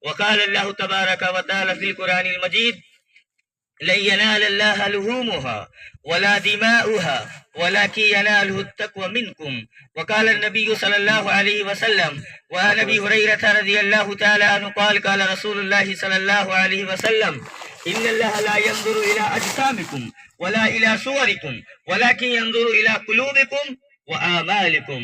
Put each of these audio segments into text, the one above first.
وقال اللہ تبارک و تعالی فی القرآن المجید لن ينال الله لحومها ولا دماؤها ولكن يناله التقوى منكم. وقال النبي صلى الله عليه وسلم وعن ابي هريره رضي الله تعالى عنه قال قال رسول الله صلى الله عليه وسلم ان الله لا ينظر الى اجسامكم ولا الى صوركم ولكن ينظر الى قلوبكم واعمالكم.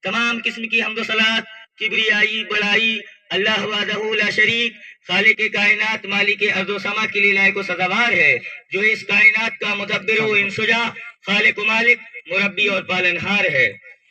تمام قسم کی حمد و صلات، کبریائی، بڑائی اللہ وحدہ لا شریک، خالق کائنات، مالک ارض و سما کے لیے لائق و سزاوار ہے، جو اس کائنات کا مدبر و انسجا، خالق و مالک، مربی اور پالنہار ہے۔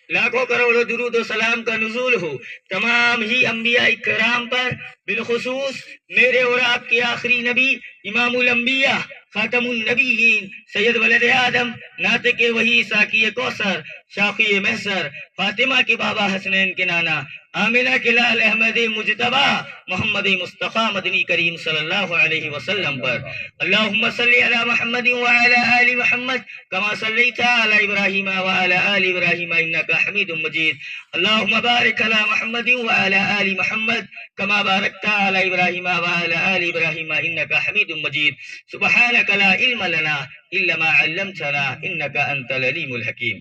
لاکھوں کروڑوں درود و سلام کا نزول ہو تمام ہی انبیاء کرام پر، بالخصوص میرے اور آپ کے آخری نبی، امام الانبیاء، خاتم النبیین، سید ولد آدم، ناطق وحی، ساقی کوثر، شاقی محسر، فاطمہ کے بابا حسنین کے نانا، آمنہ کے لال احمد مجتبی، محمد مصطفیٰ مدنی کریم صلی اللہ علیہ وسلم پر۔ اللہم صلی علی محمد وعلی آل محمد کما صلیت علی ابراہیم وعلی آل ابراہیم انکا حمید مجید۔ اللہم بارک علی محمد وعلی آل محمد کما بارکت علی ابراہیم وعلی آل ابراہیم انکا حمید مجید۔ سبحانک لا علم لنا الا ما علمتنا انکا انت العلیم الحکیم۔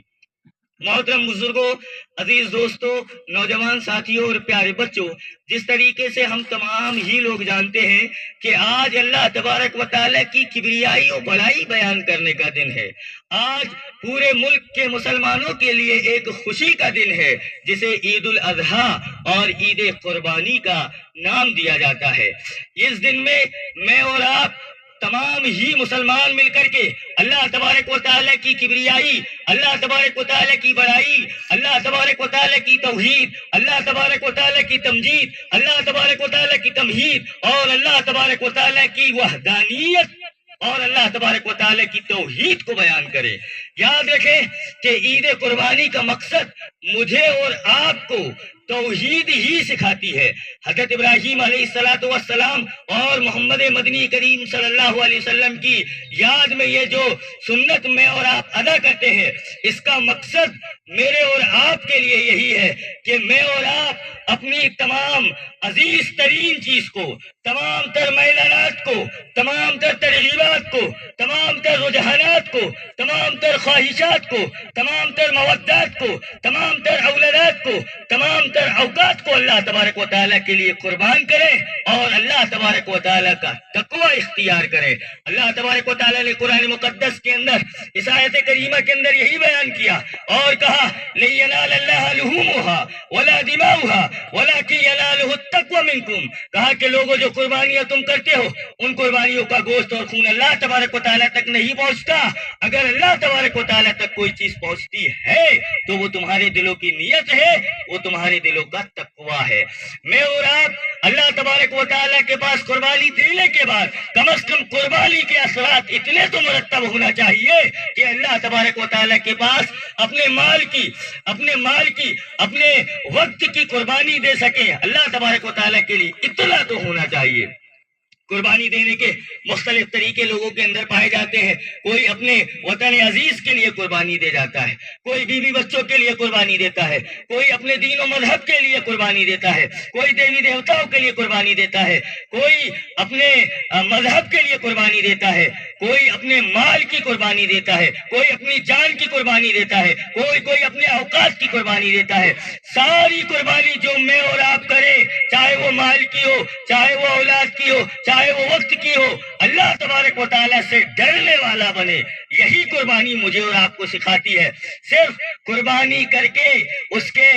محترم بزرگوں، عزیز دوستوں، نوجوان ساتھیوں اور پیارے بچوں، جس طریقے سے ہم تمام ہی لوگ جانتے ہیں کہ آج اللہ تبارک و تعالیٰ کی کبریائی و بڑائی بیان کرنے کا دن ہے۔ آج پورے ملک کے مسلمانوں کے لیے ایک خوشی کا دن ہے، جسے عید الاضحیٰ اور عید قربانی کا نام دیا جاتا ہے۔ اس دن میں اور آپ تمام ہی مسلمان مل کر کے اللہ تبارک و تعالیٰ کی کبریائی، اللہ تبارک و تعالیٰ کی بڑائی، اللہ تبارک و تعالیٰ کی توحید، اللہ تبارک و تعالیٰ کی تمجید، اللہ تبارک و تعالیٰ کی تمہید اور اللہ تبارک و تعالیٰ کی وحدانیت اور اللہ تبارک و تعالیٰ کی توحید کو بیان کرے۔ یاد رکھیں کہ عید قربانی کا مقصد مجھے اور آپ کو توحید ہی سکھاتی ہے۔ حضرت ابراہیم علیہ السلام اور محمد مدنی کریم صلی اللہ علیہ وسلم کی یاد میں یہ جو سنت میں اور آپ ادا کرتے ہیں، اس کا مقصد میرے اور آپ کے لیے یہی ہے کہ میں اور آپ اپنی تمام عزیز ترین چیز کو، تمام تر میلانات کو، تمام تر ترغیبات کو، تمام تر رجحانات کو، تمام تر خواہشات کو، تمام تر مودات کو، تمام تر اولادات کو، تمام تر اوقات کو اللہ تبارک و تعالیٰ کے لیے قربان کریں اور اللہ تبارک و تعالیٰ کا تقوی اختیار کریں۔ اللہ تبارک و تعالیٰ نے قرآن مقدس کے اندر اس آیت کریمہ کے اندر یہی بیان کیا اور کہا لن ینال اللہ لحومها ولا دماؤها ولکن ینالہ التقوی منکم۔ کہا کہ لوگوں جو قربانیاں تم کرتے ہو، ان قربانیوں کا گوشت اور خون اللہ تبارک و تعالیٰ تک نہیں پہنچتا۔ اگر اللہ تبارک و تعالیٰ تک کوئی چیز پہنچتی ہے تو وہ تمہارے دلوں کی نیت ہے، وہ تمہارے دلوں کا تقوی ہے۔ میں اور آپ اللہ تبارک و تعالیٰ کے پاس قربانی دینے کے بعد کم از کم قربانی کے اثرات اتنے تو مرتب ہونا چاہیے کہ اللہ تبارک و تعالیٰ کے پاس اپنے مال کی، اپنے وقت کی قربانی دے سکیں۔ اللہ تبارک و تعالیٰ کے لیے اتنا تو ہونا چاہیے۔ قربانی دینے کے مختلف طریقے لوگوں کے اندر پائے جاتے ہیں۔ کوئی اپنے وطن عزیز کے لیے قربانی دے جاتا ہے، کوئی بیوی بچوں کے لیے قربانی دیتا ہے، کوئی اپنے دین و مذہب کے لیے قربانی دیتا ہے، کوئی دیوی دیوتاؤں کے لیے قربانی دیتا ہے، کوئی اپنے مذہب کے لیے قربانی دیتا ہے، کوئی اپنے مال کی قربانی دیتا ہے، کوئی اپنی جان کی قربانی دیتا ہے، کوئی اپنے اوقات کی قربانی دیتا ہے۔ ساری قربانی جو میں اور آپ کریں، چاہے وہ مال کی ہو، چاہے وہ اولاد کی ہو، چاہے وہ وقت کی ہو، اللہ تبارک و تعالیٰ سے ڈرنے والا بنے، یہی قربانی مجھے اور آپ کو سکھاتی ہے۔ صرف قربانی کر کے اس کے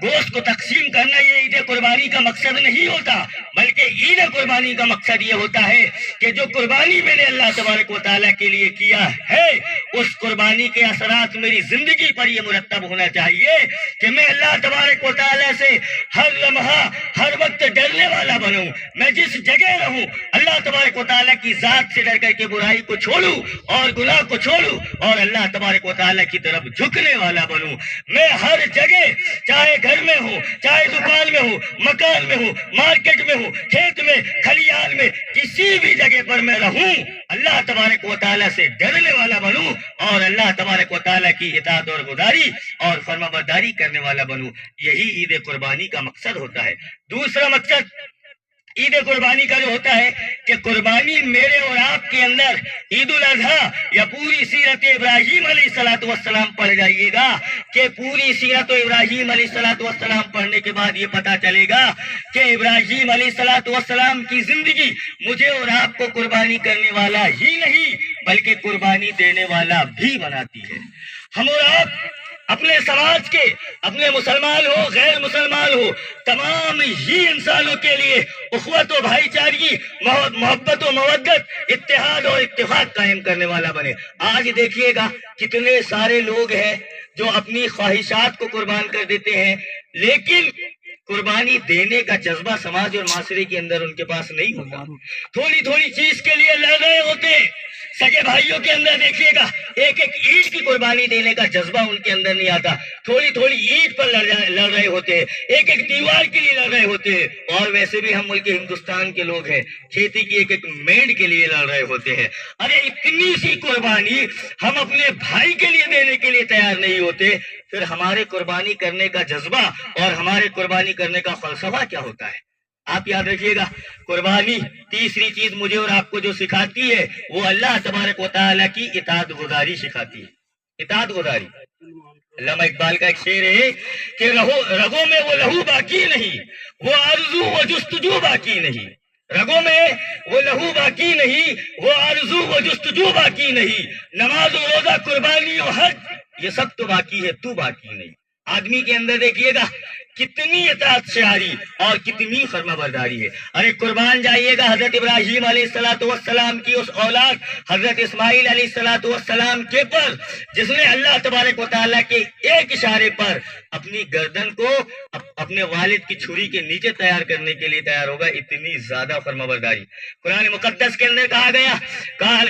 گوشت کو تقسیم کرنا یہ عید قربانی کا مقصد نہیں ہوتا، بلکہ عید قربانی کا مقصد یہ ہوتا ہے کہ جو قربانی میں نے اللہ تبارک و تعالیٰ کے لیے کیا ہے، اس قربانی کے اثرات میری زندگی پر یہ مرتب ہونا چاہیے کہ میں اللہ تبارک و تعالیٰ سے ہر لمحہ ہر وقت ڈرنے والا بنوں۔ میں جس جگہ رہوں اللہ تبارک و تعالیٰ کی ذات سے ڈر کر کے برائی کو چھوڑوں اور گناہ کو چھوڑوں اور اللہ تبارک و تعالیٰ کی طرف جھکنے والا بنوں۔ میں ہر جگہ، چاہے گھر میں ہوں، چاہے دکان میں ہوں، مکان میں ہوں، مارکیٹ میں ہوں، کھیت میں، کھلیان میں، کسی بھی جگہ پر میں رہوں، اللہ تبارک و تعالیٰ سے ڈرنے والا بنوں اور اللہ تبارک و تعالیٰ کی اطاعت اور گزاری اور فرما برداری کرنے والا بنوں۔ یہی عید قربانی کا مقصد ہوتا ہے۔ دوسرا مقصد عید قربانی کا جو ہوتا ہے کہ قربانی میرے اور آپ کے اندر عید الاضحیٰ یا پوری سیرت ابراہیم علیہ الصلوۃ والسلام پڑھ جائیے گا کہ پوری سیرت ابراہیم علیہ الصلوۃ والسلام پڑھنے کے بعد یہ پتہ چلے گا کہ ابراہیم علیہ الصلوۃ والسلام کی زندگی مجھے اور آپ کو قربانی کرنے والا ہی نہیں بلکہ قربانی دینے والا بھی بناتی ہے۔ ہم اور آپ اپنے سماج کے، اپنے مسلمان ہو غیر مسلمان ہو، تمام ہی انسانوں کے لیے اخوت و بھائی چارگی، محبت و مودت، اتحاد اور اتفاق قائم کرنے والا بنے۔ آج دیکھیے گا کتنے سارے لوگ ہیں جو اپنی خواہشات کو قربان کر دیتے ہیں، لیکن قربانی دینے کا جذبہ سماج اور معاشرے کے اندر ان کے پاس نہیں ہوتا۔ تھوڑی تھوڑی چیز کے لیے لڑ رہے ہوتے ہیں۔ سگے بھائیوں کے اندر دیکھیے گا ایک ایک اینٹ کی قربانی دینے کا جذبہ ان کے اندر نہیں آتا، تھوڑی تھوڑی اینٹ پر لڑ رہے ہوتے ہیں، ایک ایک دیوار کے لیے لڑ رہے ہوتے ہیں۔ اور ویسے بھی ہم ملک ہندوستان کے لوگ ہیں، کھیتی کی ایک ایک مینڈ کے لیے لڑ رہے ہوتے ہیں۔ ارے اتنی سی قربانی ہم اپنے بھائی کے لیے دینے کے لیے تیار نہیں ہوتے، پھر ہمارے قربانی کرنے کا جذبہ اور ہمارے قربانی کرنے کا فلسفہ کیا ہوتا ہے؟ آپ یاد رکھیے گا، قربانی تیسری چیز مجھے اور آپ کو جو سکھاتی ہے وہ اللہ تبارک و تعالیٰ کی اطاعت گزاری سکھاتی ہے۔ اطاعت گزاری، علامہ اقبال کا ایک شعر ہے کہ رگوں میں وہ لہو باقی نہیں، وہ آرزو و جستجو باقی نہیں۔ رگوں میں وہ لہو باقی نہیں، وہ آرزو و جستجو باقی نہیں۔ نماز و روزہ، قربانی و حج، یہ سب تو باقی ہے، تو باقی نہیں۔ آدمی کے اندر دیکھیے گا کتنی اطاعت شعاری اور کتنی فرما برداری ہے۔ ارے قربان جائیے گا حضرت ابراہیم علیہ الصلوۃ والسلام کی اس اولاد حضرت اسماعیل علیہ الصلوۃ والسلام کے پر جس نے اللہ تبارک و تعالیٰ کے ایک اشارے پر اپنی گردن کو اپنے والد کی چھری کے نیچے تیار کرنے کے لیے تیار ہوگا، اتنی زیادہ فرما برداری۔ قرآن مقدس کے اندر کہا گیا قال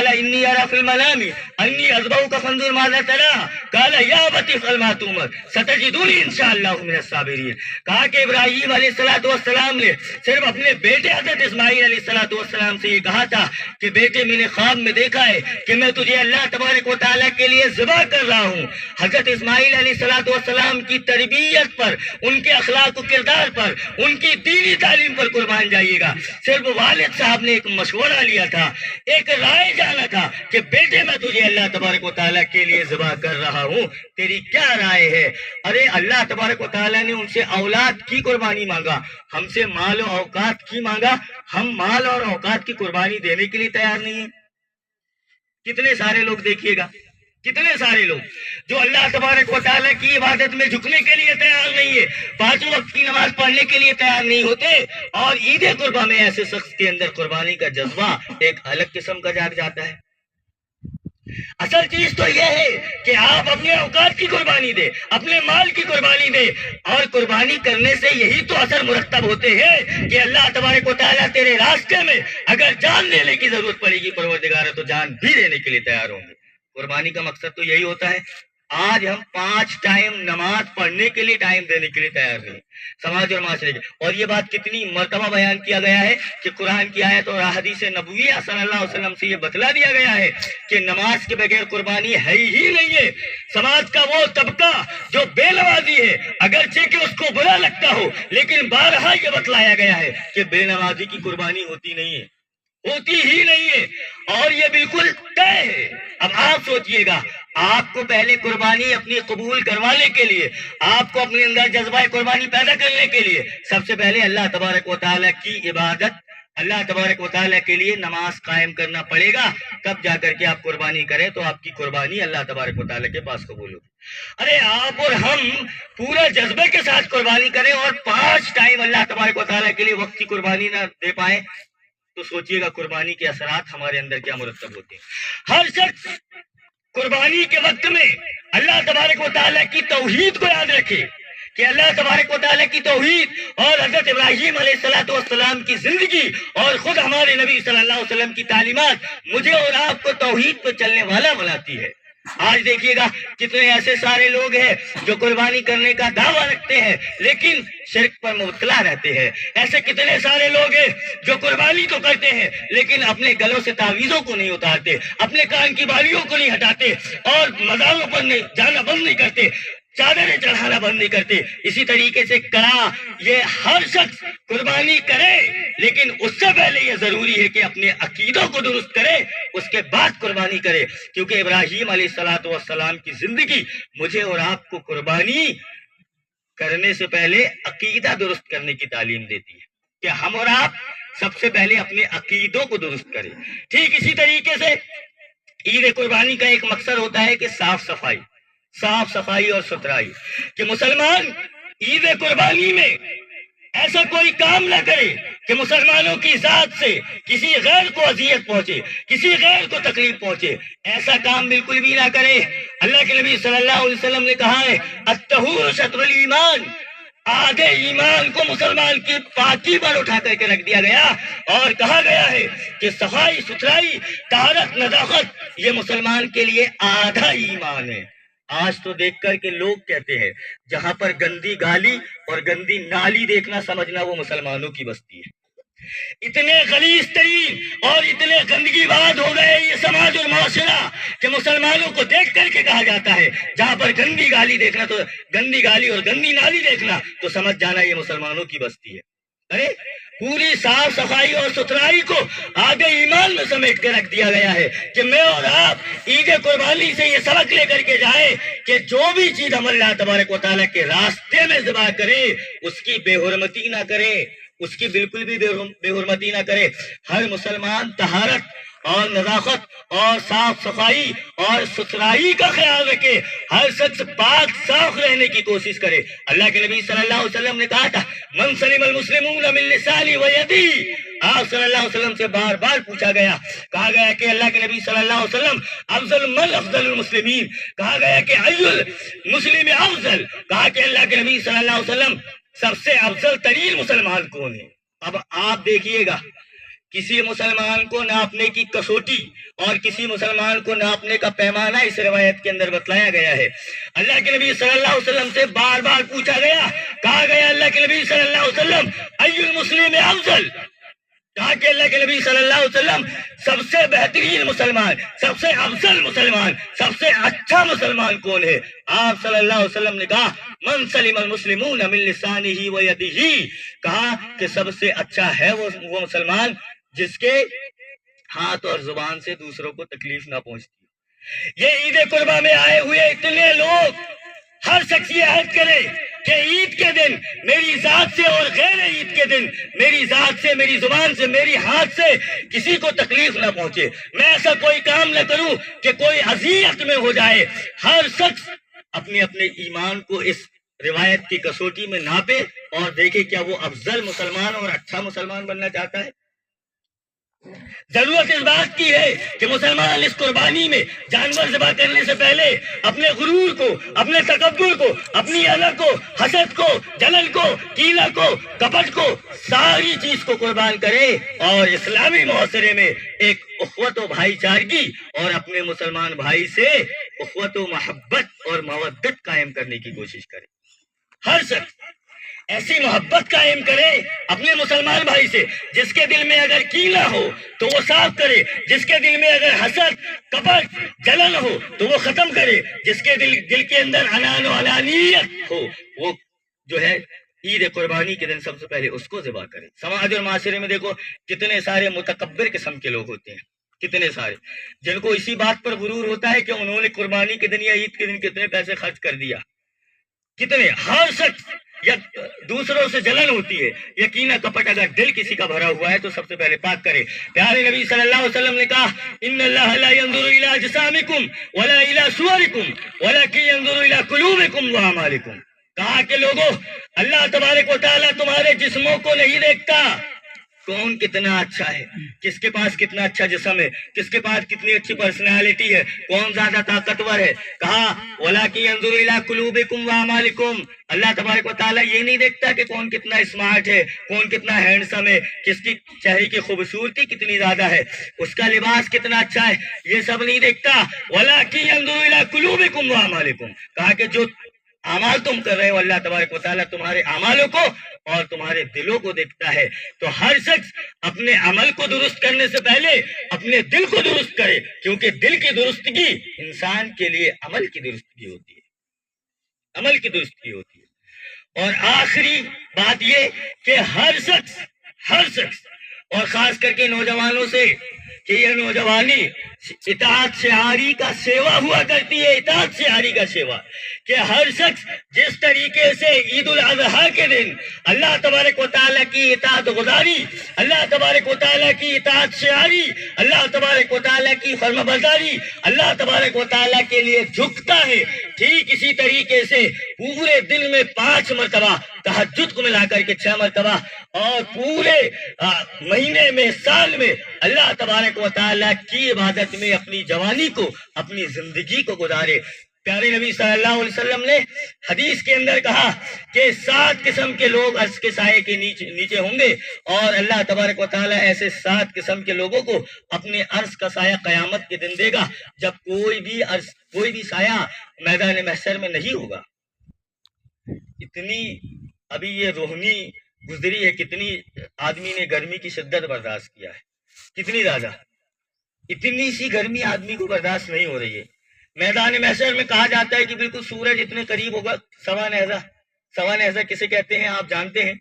انی ارى في المنام انی اذبحک فانظر ماذا ترى قال یا ابت افعل ما تؤمر ستجدنی انشاءاللہ من الصابرین۔ کہا کہ ابراہیم علیہ الصلوۃ والسلام نے صرف اپنے بیٹے حضرت اسماعیل علیہ الصلوۃ والسلام سے یہ کہا تھا کہ بیٹے میں نے خواب میں دیکھا ہے کہ میں تجھے اللہ تبارک و تعالیٰ کے لیے ذبح کر رہا ہوں۔ حضرت اسماعیل علیہ الصلوۃ والسلام کی تربیت پر، ان کے اخلاق و کردار پر، ان کی دینی تعلیم پر قربان جائیے گا۔ صرف والد صاحب نے ایک مشورہ لیا تھا، ایک رائے جانا تھا کہ بیٹے میں تجھے اللہ تبارک و تعالیٰ کے لیے ذبح کر رہا ہوں، تیری کیا رائے ہے؟ ارے اللہ تبارک و تعالیٰ نے ان سے اولاد کی قربانی مانگا، ہم سے مال و اوقات کی مانگا، ہم مال اور اوقات کی قربانی دینے کے لیے تیار نہیں ہیں۔ کتنے سارے لوگ دیکھیے گا، کتنے سارے لوگ جو اللہ تبارک و تعالیٰ کی عبادت میں جھکنے کے لیے تیار نہیں ہے، پانچوں وقت کی نماز پڑھنے کے لیے تیار نہیں ہوتے، اور عید قربان میں ایسے شخص کے اندر قربانی کا جذبہ ایک الگ قسم کا جاگ جاتا ہے۔ اصل چیز تو یہ ہے کہ آپ اپنے اوقات کی قربانی دیں، اپنے مال کی قربانی دیں، اور قربانی کرنے سے یہی تو اثر مرتب ہوتے ہیں کہ اللہ تبارک و تعالیٰ تیرے راستے میں اگر جان دینے کی ضرورت پڑے گی پروردگار تو جان بھی دینے کے لیے تیار ہوں گے۔ قربانی کا مقصد تو یہی ہوتا ہے۔ آج ہم 5 ٹائم نماز پڑھنے کے لیے ٹائم دینے کے لیے تیار نہیں سماج اور معاشرے کے، اور یہ بات کتنی مرتبہ بیان کیا گیا ہے کہ قرآن کی آیت اور حدیث نبویہ صلی اللہ علیہ وسلم سے یہ بتلا دیا گیا ہے کہ نماز کے بغیر قربانی ہے ہی نہیں ہے۔ سماج کا وہ طبقہ جو بے نمازی ہے، اگرچہ کہ اس کو برا لگتا ہو، لیکن بارہا یہ بتلایا گیا ہے کہ بے نمازی کی قربانی ہوتی نہیں ہے، ہوتی ہی نہیں ہے، اور یہ بالکل طے ہے۔ اب آپ سوچئے گا، آپ کو پہلے قربانی اپنی قبول کروانے کے لیے، آپ کو اپنے اندر جذبہ قربانی پیدا کرنے کے لیے سب سے پہلے اللہ تبارک و تعالیٰ کی عبادت، اللہ تبارک و تعالیٰ کے لیے نماز قائم کرنا پڑے گا، تب جا کر کے آپ قربانی کریں تو آپ کی قربانی اللہ تبارک و تعالیٰ کے پاس قبول ہوگی۔ ارے آپ اور ہم پورے جذبے کے ساتھ قربانی کریں اور 5 ٹائم اللہ تبارک و تعالیٰ کے لیے وقت کی قربانی نہ دے پائیں تو سوچئے گا قربانی کے اثرات ہمارے اندر کیا مرتب ہوتے ہیں۔ ہر شخص قربانی کے وقت میں اللہ تبارک و تعالیٰ کی توحید کو یاد رکھے کہ اللہ تبارک و تعالیٰ کی توحید اور حضرت ابراہیم علیہ الصلوۃ والسلام کی زندگی اور خود ہمارے نبی صلی اللہ علیہ وسلم کی تعلیمات مجھے اور آپ کو توحید پر چلنے والا بناتی ہے۔ آج دیکھیے گا کتنے ایسے سارے لوگ ہیں جو قربانی کرنے کا دعویٰ رکھتے ہیں لیکن شرک پر مبتلا رہتے ہیں۔ ایسے کتنے سارے لوگ ہیں جو قربانی تو کرتے ہیں لیکن اپنے گلوں سے تعویذوں کو نہیں اتارتے، اپنے کان کی بالیوں کو نہیں ہٹاتے، اور مزاروں پر نہیں جانا بند نہیں کرتے۔ چادریں چڑھانا بند نہیں کرتے. اسی طریقے سے کڑا یہ ہر شخص قربانی کرے، لیکن اس سے پہلے یہ ضروری ہے کہ اپنے عقیدوں کو درست کرے، اس کے بعد قربانی کرے. کیونکہ ابراہیم علیہ السلام کی زندگی مجھے اور آپ کو قربانی کرنے سے پہلے عقیدہ درست کرنے کی تعلیم دیتی ہے کہ ہم اور آپ سب سے پہلے اپنے عقیدوں کو درست کریں. ٹھیک اسی طریقے سے عید قربانی کا ایک مقصد ہوتا ہے کہ صاف صفائی اور ستھرائی، کہ مسلمان عید قربانی میں ایسا کوئی کام نہ کرے کہ مسلمانوں کی ذات سے کسی غیر کو اذیت پہنچے، کسی غیر کو تکلیف پہنچے. ایسا کام بالکل بھی نہ کرے. اللہ کے نبی صلی اللہ علیہ وسلم نے کہا ہے الطہور شطر الایمان، آدھے ایمان کو مسلمان کی پاکی پر اٹھا کر کے رکھ دیا گیا، اور کہا گیا ہے کہ صفائی ستھرائی، طہارت، نظافت یہ مسلمان کے لیے آدھا ایمان ہے. آج تو دیکھ کر کے لوگ کہتے ہیں جہاں پر گندی گالی اور گندی نالی دیکھنا سمجھنا وہ مسلمانوں کی بستی ہے. اتنے غلیظ ترین اور اتنے گندگی باد ہو گئے یہ سماج اور معاشرہ کہ مسلمانوں کو دیکھ کر کے کہا جاتا ہے جہاں پر گندی گالی دیکھنا، تو گندی گالی اور گندی نالی دیکھنا تو سمجھ جانا یہ مسلمانوں کی بستی ہے. ارے پوری صاف صفائی اور ستھرائی کو آگے ایمان میں سمیٹ کے رکھ دیا گیا ہے کہ میں اور آپ عید قربانی سے یہ سبق لے کر کے جائے کہ جو بھی چیز ہم اللہ تبارک و تعالیٰ کے راستے میں ذبح کرے اس کی بے حرمتی نہ کرے، اس کی بالکل بھی بے حرمتی نہ کرے. ہر مسلمان طہارت اور نظافت اور صاف صفائی اور ستھرائی کا خیال رکھے، ہر شخص پاک صاف رہنے کی کوشش کرے. اللہ کے نبی صلی اللہ علیہ وسلم نے کہا تھا من سلم المسلمون من لسانی و یدی. آپ صلی اللہ علیہ وسلم سے بار بار پوچھا گیا، کہا گیا کہ اللہ کے نبی صلی اللہ علیہ وسلم افضل من افضل المسلمین، کہا گیا کہ ای المسلم افضل، کہا کہ اللہ کے نبی صلی اللہ علیہ وسلم سب سے افضل ترین مسلمان کون ہے. اب آپ دیکھیے گا کسی مسلمان کو ناپنے کی کسوٹی اور کسی مسلمان کو ناپنے کا پیمانہ اس روایت کے اندر بتلایا گیا ہے. اللہ کے نبی صلی اللہ علیہ وسلم سے بار بار پوچھا گیا، کہا گیا اللہ کے نبی صلی اللہ علیہ وسلم ای المسلم افضل، کہا کہ اللہ کے نبی صلی اللہ علیہ وسلم سب سے بہترین مسلمان، سب سے افضل مسلمان، سب سے اچھا مسلمان کون ہے. آپ صلی اللہ علیہ وسلم نے کہا من سلم المسلمون من لسانہ و یدہ، کہا کہ سب سے اچھا ہے وہ مسلمان جس کے ہاتھ اور زبان سے دوسروں کو تکلیف نہ پہنچتی. یہ عید قربہ میں آئے ہوئے اتنے لوگ، ہر شخص یہ عہد کرے کہ عید کے دن میری ذات سے اور غیر عید کے دن میری ذات سے، میری زبان سے، میری ہاتھ سے کسی کو تکلیف نہ پہنچے. میں ایسا کوئی کام نہ کروں کہ کوئی اذیت میں ہو جائے. ہر شخص اپنے اپنے ایمان کو اس روایت کی کسوٹی میں ناپے اور دیکھے کیا وہ افضل مسلمان اور اچھا مسلمان بننا چاہتا ہے. ضرورت اس بات کی ہے کہ مسلمان اس قربانی میں جانور ذبح کرنے سے پہلے اپنے غرور کو، اپنے تکبر کو، اپنی الگ کو، حسد کو، جلن کو، کینہ کو، کپٹ کو، ساری چیز کو قربان کرے اور اسلامی معاشرے میں ایک اخوت و بھائی چارگی اور اپنے مسلمان بھائی سے اخوت و محبت اور مودت قائم کرنے کی کوشش کرے. ہر شخص ایسی محبت قائم کرے اپنے مسلمان بھائی سے جس کے دل میں اگر کینہ ہو تو وہ صاف کرے، جس کے دل میں اگر حسد، کپٹ، جلن ہو تو وہ ختم کرے، جس کے دل کے اندر انان و انانیت ہو وہ جو ہے عید قربانی کے دن سب سے پہلے اس کو ذبح کرے. سماج اور معاشرے میں دیکھو کتنے سارے متکبر قسم کے لوگ ہوتے ہیں، کتنے سارے جن کو اسی بات پر غرور ہوتا ہے کہ انہوں نے قربانی کے دن یا عید کے دن کتنے پیسے خرچ کر دیا. کتنے، ہر شخص یا دوسروں سے جلن ہوتی ہے، یقیناً کپٹ اگر دل کسی کا بھرا ہوا ہے تو سب سے پہلے پاک کرے. پیارے نبی صلی اللہ علیہ وسلم نے کہا ان اللہ لا ينظر الى اجسامکم ولا الى صورکم ولکن ينظر الى قلوبکم واعمالکم. کہا کہ لوگوں اللہ تبارک و تعالیٰ تمہارے جسموں کو نہیں دیکھتا، کون کتنا اچھا ہے، کس کے پاس کتنا اچھا جسم ہے، کس کے پاس کتنی اچھی پرسنالٹی ہے، کون زیادہ طاقتور ہے. کہا وَلَكِنْ يَنْظُرُ إِلَىٰ قُلُوبِكُمْ وَأَعْمَالِكُمْ. اللہ تبارک و تعالیٰ یہ نہیں دیکھتا کہ کون کتنا اسمارٹ ہے، کون کتنا ہینڈسم ہے، کس کی چہرے کی خوبصورتی کتنی زیادہ ہے، اس کا لباس کتنا اچھا ہے، یہ سب نہیں دیکھتا. وَلَكِنْ يَنْظُرُ إِلَىٰ قُلُوبِكُمْ وَأَعْمَالِكُمْ. کہا کہ جو اعمال تم کر رہے ہو اللہ تبارک و تعالیٰ تمہارے اعمالوں کو اور تمہارے دلوں کو دیکھتا ہے. تو ہر شخص اپنے عمل کو درست کرنے سے پہلے اپنے دل کو درست کرے، کیونکہ دل کی درستگی انسان کے لیے عمل کی درستگی ہوتی ہے. عمل کی درستی ہوتی ہے۔ اور آخری بات یہ کہ ہر شخص اور خاص کر کے نوجوانوں سے کہ یہ نوجوانی اطاعت شعاری کا سیوا ہوا کرتی ہے، اطاعت شعاری کا سیوا، کہ ہر شخص جس طریقے سے عید الاضحیٰ کے دن اللہ تبارک و تعالیٰ کی اطاعت گزاری، اللہ تبارک و تعالیٰ کی اطاعت شعاری، اللہ تبارک و تعالیٰ کی فرما برداری، اللہ تبارک و تعالیٰ کے لیے جھکتا ہے، ٹھیک اسی طریقے سے پورے دن میں 5 مرتبہ، تہجد کو ملا کر کے 6 مرتبہ، اور پورے مہینے میں، سال میں اللہ تبارک و تعالیٰ کی عبادت میں اپنی جوانی کو، اپنی زندگی کو گزارے۔ پیارے نبی صلی اللہ علیہ وسلم نے حدیث کے اندر کہا کہ 7 قسم کے لوگ عرش کے سائے کے نیچے ہوں گے، اور اللہ تبارک و تعالیٰ ایسے 7 قسم کے لوگوں کو اپنے عرش کا سایہ قیامت کے دن دے گا جب کوئی بھی سایہ میدان محشر میں نہیں ہوگا۔ اتنی ابھی یہ روحنی گزری ہے، کتنی آدمی نے گرمی کی شدت برداشت کیا ہے، کتنی زیادہ، اتنی سی گرمی آدمی کو برداشت نہیں ہو رہی ہے۔ میدان محشر میں کہا جاتا ہے کہ بالکل سورج اتنے قریب ہوگا، سوا نیزہ کسے کہتے ہیں آپ جانتے ہیں؟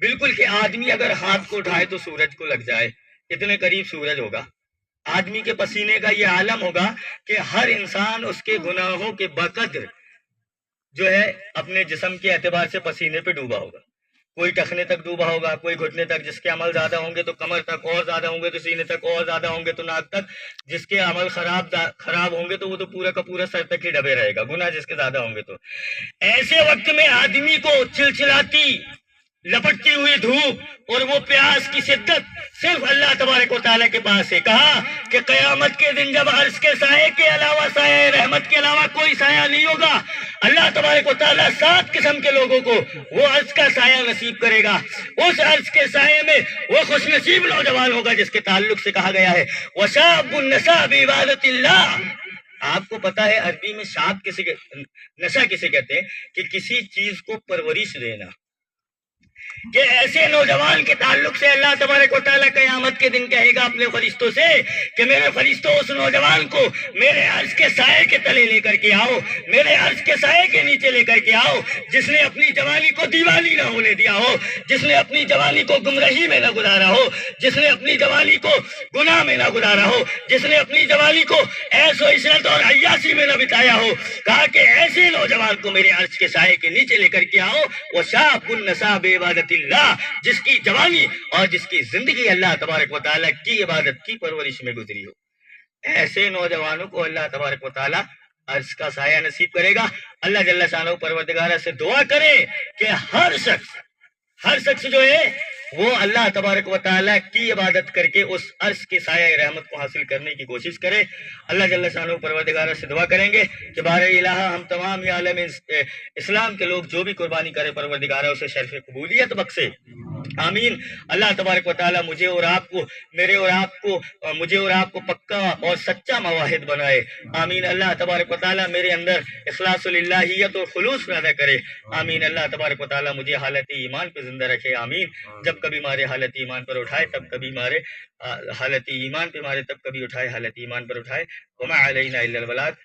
بالکل کہ آدمی اگر ہاتھ کو اٹھائے تو سورج کو لگ جائے، اتنے قریب سورج ہوگا۔ آدمی کے پسینے کا یہ عالم ہوگا کہ ہر انسان اس کے گناہوں کے بقدر جو ہے اپنے جسم کے اعتبار سے پسینے پہ ڈوبا ہوگا۔ کوئی ٹخنے تک ڈوبا ہوگا، کوئی گھٹنے تک، جس کے عمل زیادہ ہوں گے تو کمر تک، اور زیادہ ہوں گے تو سینے تک، اور زیادہ ہوں گے تو ناک تک، جس کے عمل خراب ہوں گے تو وہ تو پورا کا پورا سر تک ہی ڈبے رہے گا، گناہ جس کے زیادہ ہوں گے تو۔ ایسے وقت میں آدمی کو چلچلاتی لپٹتی ہوئی دھوپ اور وہ پیاس کی شدت صرف اللہ تبارک و تعالیٰ کے پاس ہے۔ کہا کہ قیامت کے دن جب عرش کے سائے کے علاوہ، سایہ رحمت کے علاوہ کوئی سایہ نہیں ہوگا، اللہ تبارک و تعالیٰ 7 قسم کے لوگوں کو وہ عرش کا سایہ نصیب کرے گا۔ اس عرش کے سائے میں وہ خوش نصیب نوجوان ہوگا جس کے تعلق سے کہا گیا ہے وَشَابٌ نَشَأَ بِعِبَادَةِ اللَّهِ۔ آپ کو پتا ہے عربی میں شاب نشہ کسے کہتے ہیں؟ کہ کسی چیز کو پرورش دینا، کہ ایسے نوجوان کے تعلق سے اللہ تبارک و تعالیٰ قیامت کے دن کہے گا اپنے فرشتوں سے کہ میرے فرشتوں اس نوجوان کو میرے عرش کے سائے کے تلے لے کر کے آؤ، میرے عرش کے سائے کے نیچے لے کر کے آؤ، جس نے اپنی جوانی کو دیوانی نہ ہونے دیا ہو، جس نے اپنی جوانی کو گمراہی میں نہ گزارا ہو، جس نے اپنی جوانی کو گناہ میں نہ گزارا ہو، جس نے اپنی جوانی کو عیش و عشرت اور عیاشی میں نہ بتایا ہو۔ کہا کہ ایسے نوجوان کو میرے عرش کے سائے کے نیچے لے کر کے آؤ، وَشَابٌ نَشَأَ بِعِبَادَةِ اللہ، جس کی جوانی اور جس کی زندگی اللہ تبارک و تعالیٰ کی عبادت کی پرورش میں گزری ہو۔ ایسے نوجوانوں کو اللہ تبارک و تعالیٰ عرش کا سایہ نصیب کرے گا۔ اللہ جل شانہ پروردگارہ سے دعا کرے کہ ہر شخص جو ہے وہ اللہ تبارک و تعالیٰ کی عبادت کر کے اس عرش کے سایہ رحمت کو حاصل کرنے کی کوشش کرے۔ اللہ جل شانہ پروردگارہ سے دعا کریں گے کہ بارے الہ ہم تمام عالم اسلام کے لوگ جو بھی قربانی کرے پروردگارہ اسے شرف قبولیت بخشے، آمین۔ اللہ تبارک و تعالیٰ مجھے اور آپ کو پکا اور سچا موحد بنائے، آمین۔ اللہ تبارک و تعالیٰ میرے اندر اخلاص للہیت اور خلوص پیدا کرے، آمین۔ اللہ تبارک و تعالیٰ مجھے حالت ایمان پہ زندہ رکھے، آمین۔ جب کبھی مارے حالت ایمان پر اٹھائے، تب کبھی مارے حالت ایمان پہ مارے، تب کبھی اٹھائے حالت ایمان پر اٹھائے۔ وما علینا الا البلاغ۔